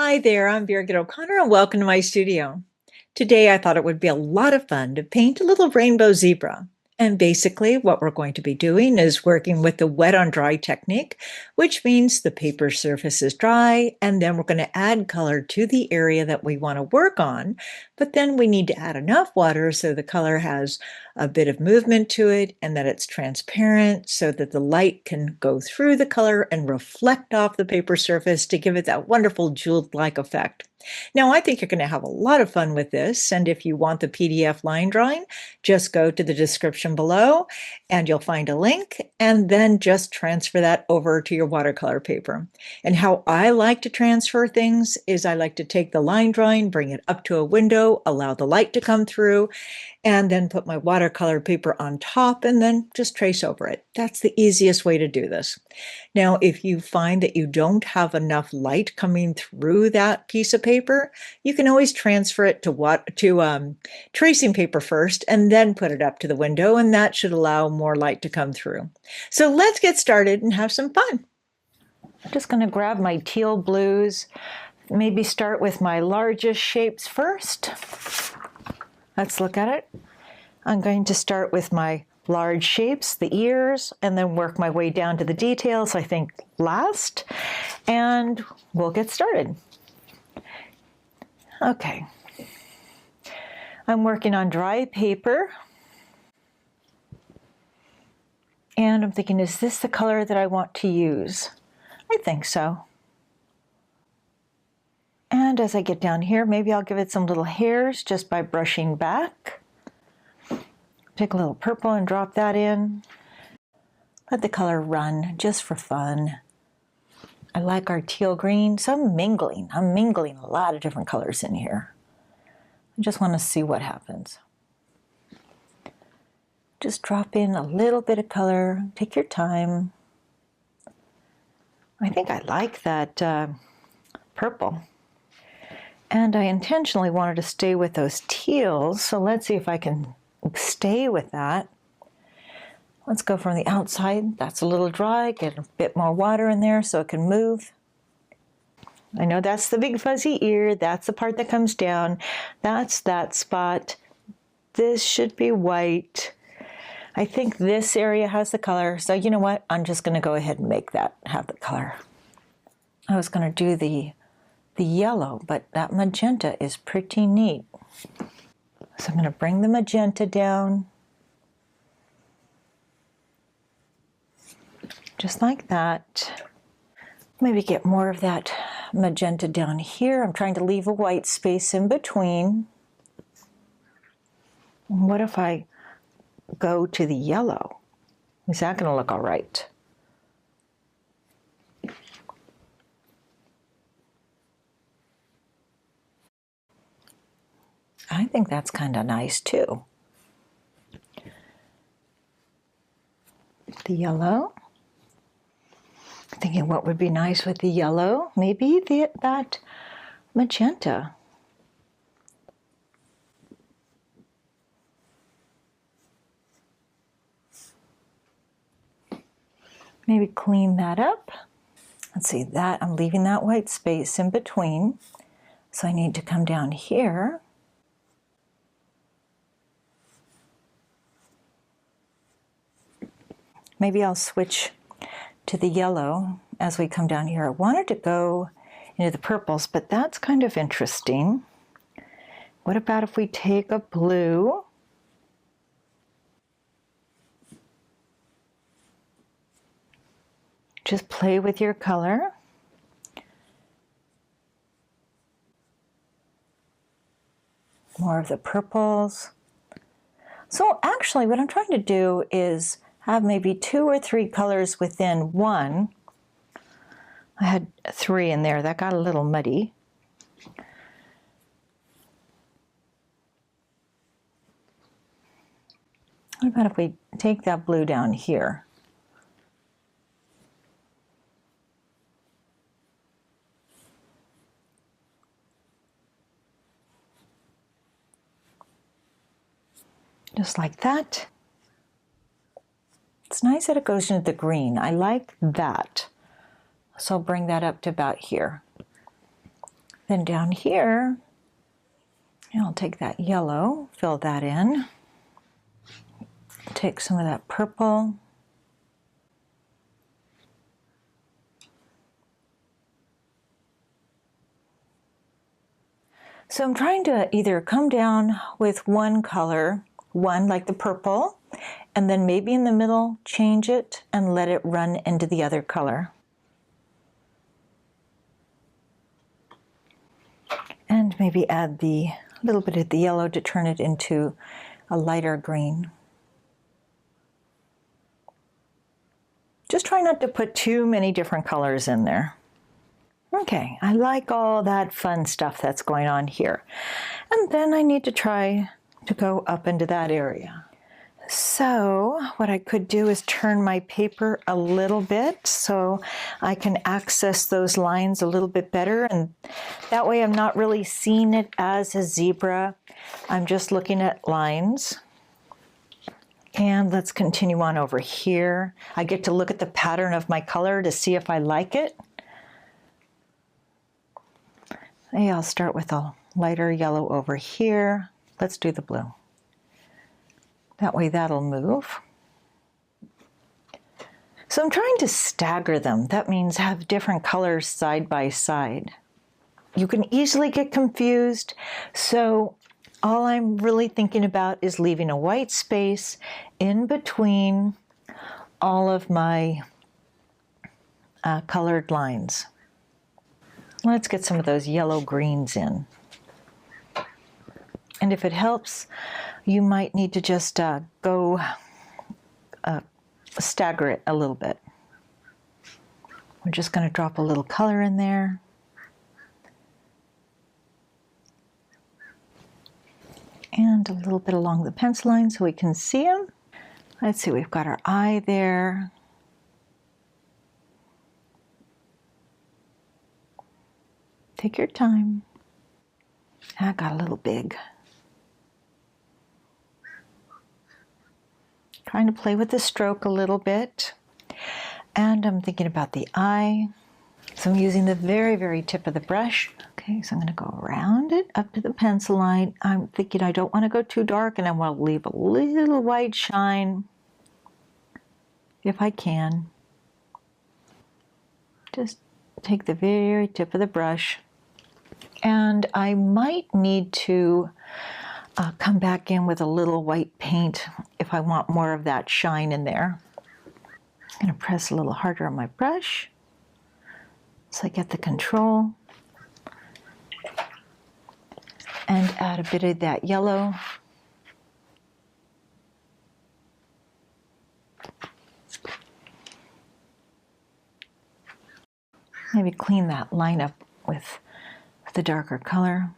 Hi there, I'm Birgit O'Connor and welcome to my studio. Today I thought it would be a lot of fun to paint a little rainbow zebra. And basically what we're going to be doing is working with the wet on dry technique, which means the paper surface is dry and then we're going to add color to the area that we want to work on. But then we need to add enough water so the color has a bit of movement to it and that it's transparent so that the light can go through the color and reflect off the paper surface to give it that wonderful jeweled-like effect. Now, I think you're going to have a lot of fun with this, and if you want the PDF line drawing, just go to the description below and you'll find a link, and then just transfer that over to your watercolor paper. And how I like to transfer things is I like to take the line drawing, bring it up to a window, allow the light to come through, and then put my watercolor paper on top and then just trace over it. That's the easiest way to do this. Now, if you find that you don't have enough light coming through that piece of paper, you can always transfer it to tracing paper first and then put it up to the window, and that should allow more light to come through. So let's get started and have some fun. I'm just going to grab my teal blues, maybe start with my largest shapes first. Let's look at it. I'm going to start with my large shapes, the ears, and then work my way down to the details, I think, last. And we'll get started. Okay. I'm working on dry paper. And I'm thinking, is this the color that I want to use? I think so. And as I get down here, maybe I'll give it some little hairs just by brushing back. Take a little purple and drop that in. Let the color run just for fun. I like our teal green, so I'm mingling a lot of different colors in here. I just want to see what happens. Just drop in a little bit of color, take your time. I think I like that purple. And I intentionally wanted to stay with those teals, so let's see if I can stay with that. Let's go from the outside. That's a little dry. Get a bit more water in there so it can move. I know that's the big fuzzy ear. That's the part that comes down. That's that spot. This should be white. I think this area has the color, so you know what? I'm just going to go ahead and make that have the color. I was going to do the yellow, but that magenta is pretty neat. So I'm going to bring the magenta down. Just like that. Maybe get more of that magenta down here. I'm trying to leave a white space in between. What if I go to the yellow? Is that going to look all right? I think that's kind of nice too. The yellow. Thinking what would be nice with the yellow? Maybe that magenta. Maybe clean that up. Let's see, that I'm leaving that white space in between. So I need to come down here. Maybe I'll switch to the yellow as we come down here. I wanted to go into the purples, but that's kind of interesting. What about if we take a blue? Just play with your color. More of the purples. So actually what I'm trying to do is have maybe 2 or 3 colors within one. I had 3 in there. That got a little muddy. What about if we take that blue down here? Just like that. It's nice that it goes into the green. I like that. So I'll bring that up to about here. Then down here, I'll take that yellow, fill that in. Take some of that purple. So I'm trying to either come down with one color, one like the purple, and then maybe in the middle change it and let it run into the other color. And maybe add the little bit of the yellow to turn it into a lighter green. Just try not to put too many different colors in there. Okay, I like all that fun stuff that's going on here. And then I need to try to go up into that area. So what I could do is turn my paper a little bit so I can access those lines a little bit better, and that way I'm not really seeing it as a zebra. I'm just looking at lines. And let's continue on over here. I get to look at the pattern of my color to see if I like it. Maybe I'll start with a lighter yellow over here. Let's do the blue. That way that'll move. So I'm trying to stagger them. That means have different colors side by side. You can easily get confused, so all I'm really thinking about is leaving a white space in between all of my colored lines. Let's get some of those yellow greens in. And if it helps, you might need to just go stagger it a little bit. We're just going to drop a little color in there. And a little bit along the pencil line so we can see them. Let's see, we've got our eye there. Take your time. I got a little big. Trying to play with the stroke a little bit. And I'm thinking about the eye. So I'm using the very, very tip of the brush. Okay, so I'm going to go around it up to the pencil line. I'm thinking I don't want to go too dark, and I want to leave a little white shine if I can. Just take the very tip of the brush. And I might need to come back in with a little white paint if I want more of that shine in there. I'm going to press a little harder on my brush so I get the control. And add a bit of that yellow. Maybe clean that line up with the darker color.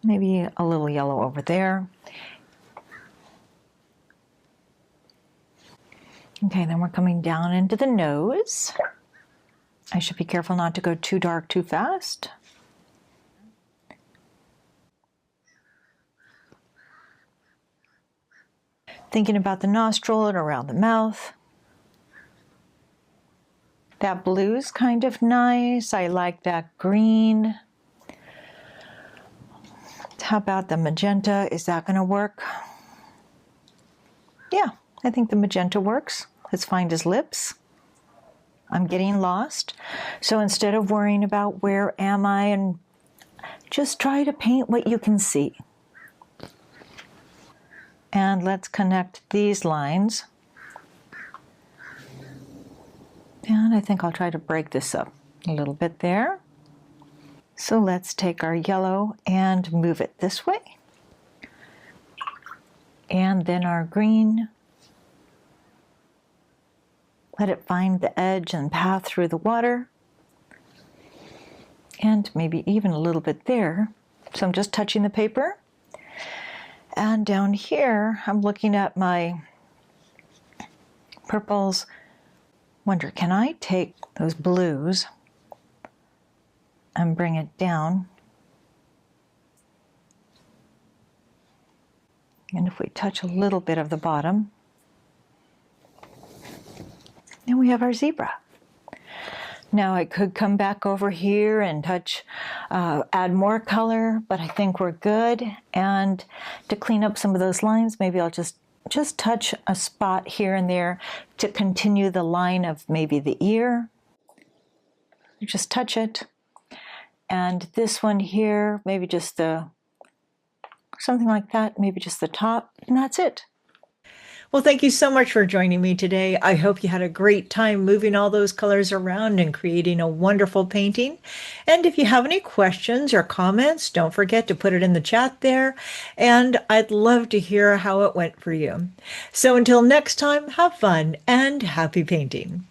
Maybe a little yellow over there. Okay, then we're coming down into the nose. I should be careful not to go too dark too fast. Thinking about the nostril and around the mouth. That blue's kind of nice. I like that green. How about the magenta? Is that going to work? Yeah, I think the magenta works. Let's find his lips. I'm getting lost. So instead of worrying about where am I, and just try to paint what you can see. And let's connect these lines. And I think I'll try to break this up a little bit there. So let's take our yellow and move it this way. And then our green. Let it find the edge and path through the water. And maybe even a little bit there. So I'm just touching the paper. And down here, I'm looking at my purples. Wonder, can I take those blues and bring it down? And if we touch a little bit of the bottom, then we have our zebra. Now I could come back over here and add more color, but I think we're good. And to clean up some of those lines, maybe I'll just touch a spot here and there to continue the line of maybe the ear. Just touch it. And this one here, maybe just something like that, maybe just the top, and that's it. Well, thank you so much for joining me today. I hope you had a great time moving all those colors around and creating a wonderful painting. And if you have any questions or comments, don't forget to put it in the chat there. And I'd love to hear how it went for you. So until next time, have fun and happy painting.